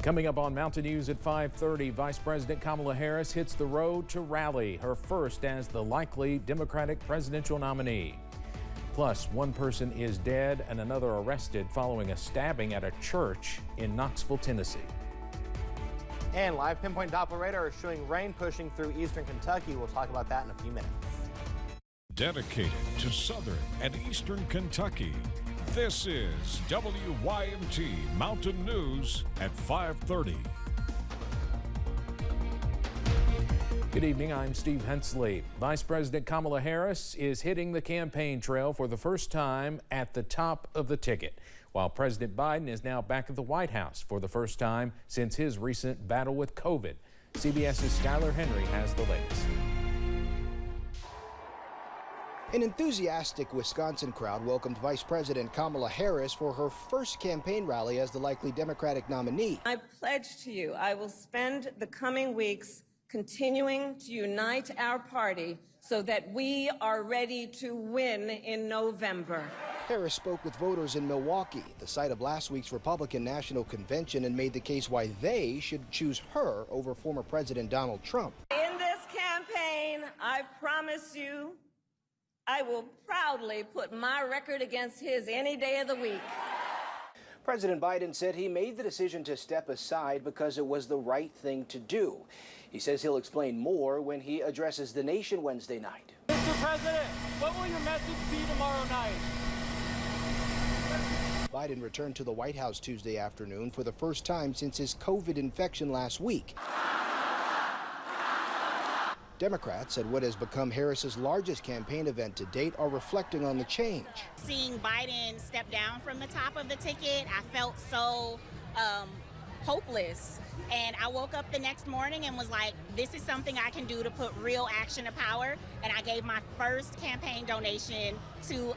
Coming up on Mountain News at 5:30, Vice President Kamala Harris hits the road to rally, her first as the likely Democratic presidential nominee. Plus, one person is dead and another arrested following a stabbing at a church in Knoxville, Tennessee. And live pinpoint Doppler radar is showing rain pushing through eastern Kentucky. We'll talk about that in a few minutes. Dedicated to southern and eastern Kentucky, this is WYMT Mountain News at 5:30. Good evening, I'm Steve Hensley. Vice President Kamala Harris is hitting the campaign trail for the first time at the top of the ticket, while President Biden is now back at the White House for the first time since his recent battle with COVID. CBS's Skyler Henry has the latest. An enthusiastic Wisconsin crowd welcomed Vice President Kamala Harris for her first campaign rally as the likely Democratic nominee. I pledge to you I will spend the coming weeks continuing to unite our party so that we are ready to win in November. Harris spoke with voters in Milwaukee, the site of last week's Republican National Convention, and made the case why they should choose her over former President Donald Trump. In this campaign, I promise you, I will proudly put my record against his any day of the week. President Biden said he made the decision to step aside because it was the right thing to do. He says he'll explain more when he addresses the nation Wednesday night. Mr. President, what will your message be tomorrow night? Biden returned to the White House Tuesday afternoon for the first time since his COVID infection last week. Democrats at what has become Harris's largest campaign event to date are reflecting on the change. Seeing Biden step down from the top of the ticket, I felt so hopeless. And I woke up the next morning and was like, this is something I can do to put real action to power. And I gave my first campaign donation to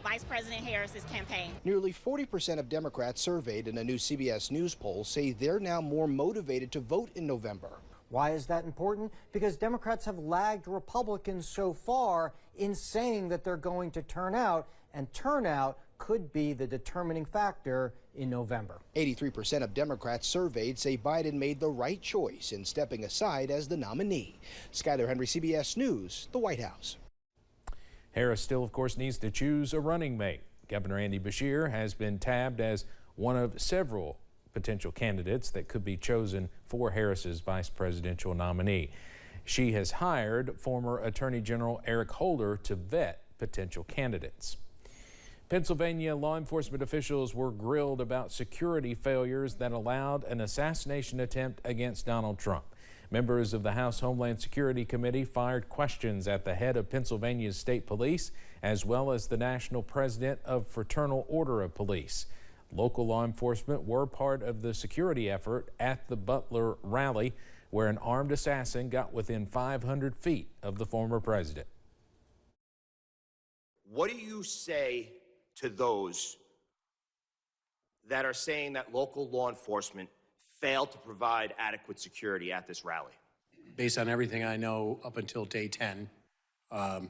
Vice President Harris's campaign. Nearly 40% of Democrats surveyed in a new CBS News poll say they're now more motivated to vote in November. Why is that important? Because Democrats have lagged Republicans so far in saying that they're going to turn out, and turnout could be the determining factor in November. 83% of Democrats surveyed say Biden made the right choice in stepping aside as the nominee. Skyler Henry, CBS News, the White House. Harris still, of course, needs to choose a running mate. Governor Andy Beshear has been tabbed as one of several potential candidates that could be chosen for Harris's vice presidential nominee. She has hired former Attorney General Eric Holder to vet potential candidates. Pennsylvania law enforcement officials were grilled about security failures that allowed an assassination attempt against Donald Trump. Members of the House Homeland Security Committee fired questions at the head of Pennsylvania's state police, as well as the national president of Fraternal Order of Police. Local law enforcement were part of the security effort at the Butler rally, where an armed assassin got within 500 feet of the former president. What do you say to those that are saying that local law enforcement failed to provide adequate security at this rally? Based on everything I know up until day 10, I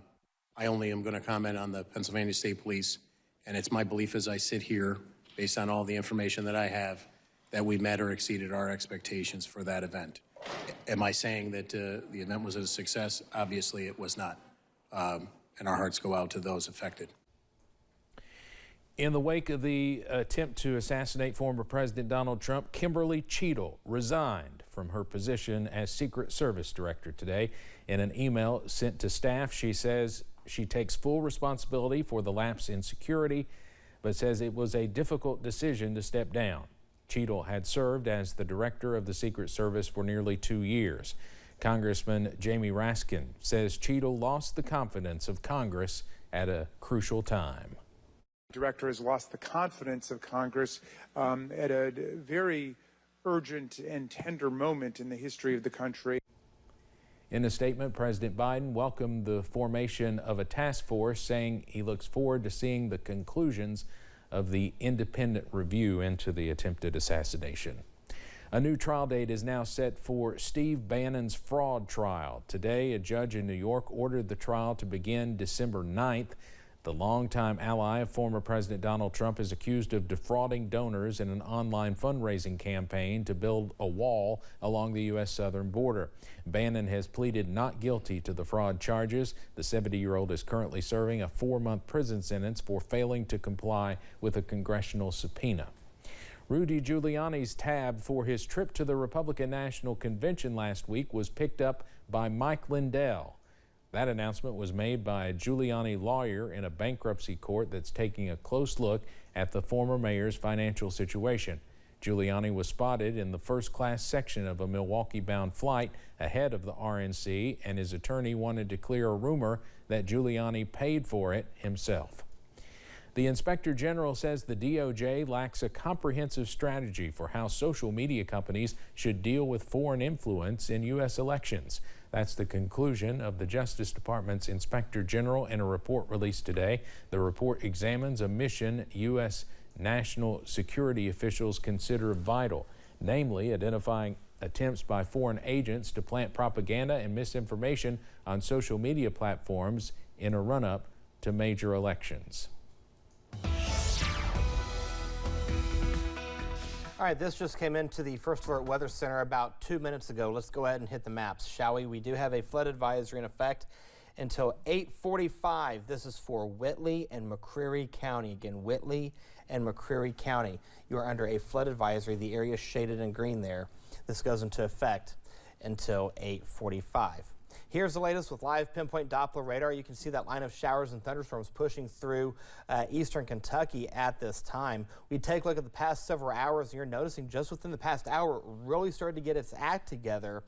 only am going to comment on the Pennsylvania State Police, and it's my belief as I sit here, based on all the information that I have, that we met or exceeded our expectations for that event. Am I saying that the event was a success? Obviously it was not, and our hearts go out to those affected. In the wake of the attempt to assassinate former President Donald Trump, Kimberly Cheadle resigned from her position as Secret Service Director today. In an email sent to staff, she says she takes full responsibility for the lapse in security, but says it was a difficult decision to step down. Cheadle had served as the director of the Secret Service for nearly 2 years. Congressman Jamie Raskin says Cheadle lost the confidence of Congress at a crucial time. The director has lost the confidence of Congress at a very urgent and tender moment in the history of the country. In a statement, President Biden welcomed the formation of a task force, saying he looks forward to seeing the conclusions of the independent review into the attempted assassination. A new trial date is now set for Steve Bannon's fraud trial. Today, a judge in New York ordered the trial to begin December 9th. The longtime ally of former President Donald Trump is accused of defrauding donors in an online fundraising campaign to build a wall along the U.S. southern border. Bannon has pleaded not guilty to the fraud charges. The 70-year-old is currently serving a 4-month prison sentence for failing to comply with a congressional subpoena. Rudy Giuliani's tab for his trip to the Republican National Convention last week was picked up by Mike Lindell. That announcement was made by a Giuliani lawyer in a bankruptcy court that's taking a close look at the former mayor's financial situation. Giuliani was spotted in the first-class section of a Milwaukee-bound flight ahead of the RNC, and his attorney wanted to clear a rumor that Giuliani paid for it himself. The Inspector General says the DOJ lacks a comprehensive strategy for how social media companies should deal with foreign influence in U.S. elections. That's the conclusion of the Justice Department's Inspector General in a report released today. The report examines a mission U.S. national security officials consider vital, namely identifying attempts by foreign agents to plant propaganda and misinformation on social media platforms in a run-up to major elections. All right, this just came into the First Alert Weather Center about 2 minutes ago. Let's go ahead and hit the maps, shall we? We do have a flood advisory in effect until 8:45. This is for Whitley and McCreary County. Again, Whitley and McCreary County. You are under a flood advisory. The area is shaded in green there. This goes into effect until 8:45. Here's the latest with live pinpoint Doppler radar. You can see that line of showers and thunderstorms pushing through eastern Kentucky at this time. We take a look at the past several hours, and you're noticing just within the past hour, it really started to get its act together.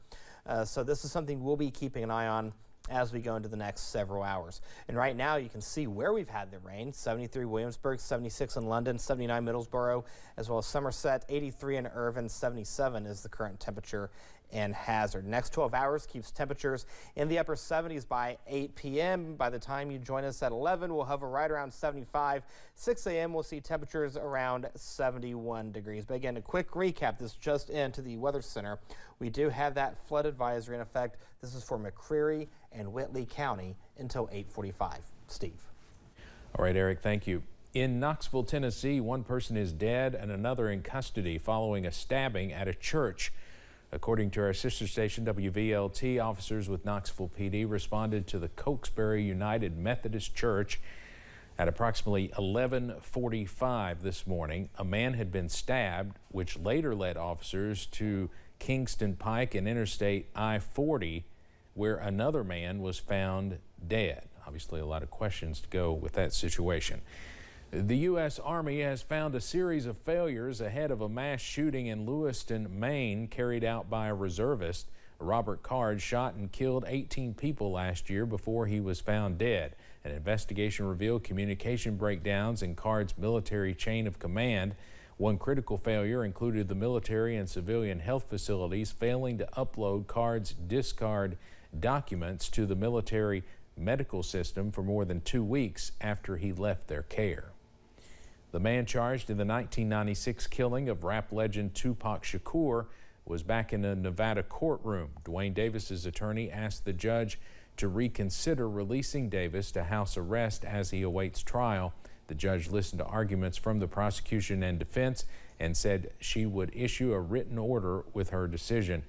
So this is something we'll be keeping an eye on as we go into the next several hours. And right now you can see where we've had the rain: 73 Williamsburg, 76 in London, 79 Middlesboro, as well as Somerset, 83 in Irvine, 77 is the current temperature in Hazard. Next 12 hours keeps temperatures in the upper 70s by 8 p.m. By the time you join us at 11, we'll hover right around 75. 6 a.m. we'll see temperatures around 71 degrees. But again, a quick recap, this just into the Weather Center. We do have that flood advisory in effect. This is for McCreary and Whitley County until 8:45. Steve. All right, Eric, thank you. In Knoxville, Tennessee, one person is dead and another in custody following a stabbing at a church. According to our sister station, WVLT, officers with Knoxville PD responded to the Cokesbury United Methodist Church at approximately 11:45 this morning. A man had been stabbed, which later led officers to Kingston Pike and Interstate I-40, where another man was found dead. Obviously, a lot of questions to go with that situation. The U.S. Army has found a series of failures ahead of a mass shooting in Lewiston, Maine, carried out by a reservist. Robert Card shot and killed 18 people last year before he was found dead. An investigation revealed communication breakdowns in Card's military chain of command. One critical failure included the military and civilian health facilities failing to upload Card's discard documents to the military medical system for more than 2 weeks after he left their care. The man charged in the 1996 killing of rap legend Tupac Shakur was back in a Nevada courtroom. Dwayne Davis's attorney asked the judge to reconsider releasing Davis to house arrest as he awaits trial. The judge listened to arguments from the prosecution and defense and said she would issue a written order with her decision.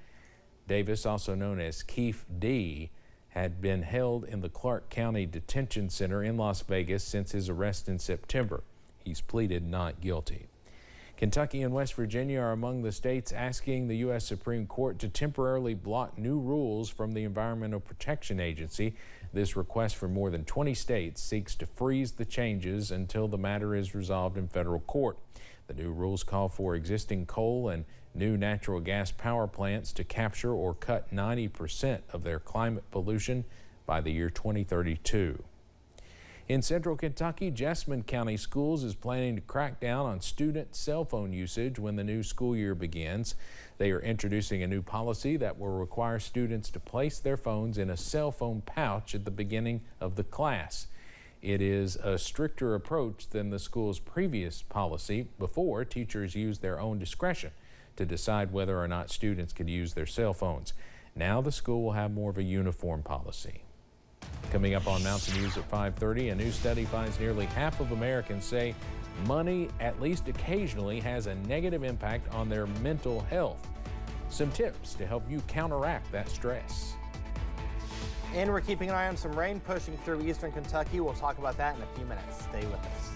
Davis, also known as Keefe D., had been held in the Clark County Detention Center in Las Vegas since his arrest in September. He's pleaded not guilty. Kentucky and West Virginia are among the states asking the U.S. Supreme Court to temporarily block new rules from the Environmental Protection Agency. This request from more than 20 states seeks to freeze the changes until the matter is resolved in federal court. The new rules call for existing coal and new natural gas power plants to capture or cut 90% of their climate pollution by the year 2032. In central Kentucky, Jessamine County Schools is planning to crack down on student cell phone usage when the new school year begins. They are introducing a new policy that will require students to place their phones in a cell phone pouch at the beginning of the class. It is a stricter approach than the school's previous policy. Before, teachers used their own discretion to decide whether or not students could use their cell phones. Now the school will have more of a uniform policy. Coming up on Mountain News at 5:30, a new study finds nearly half of Americans say money, at least occasionally, has a negative impact on their mental health. Some tips to help you counteract that stress. And we're keeping an eye on some rain pushing through eastern Kentucky. We'll talk about that in a few minutes. Stay with us.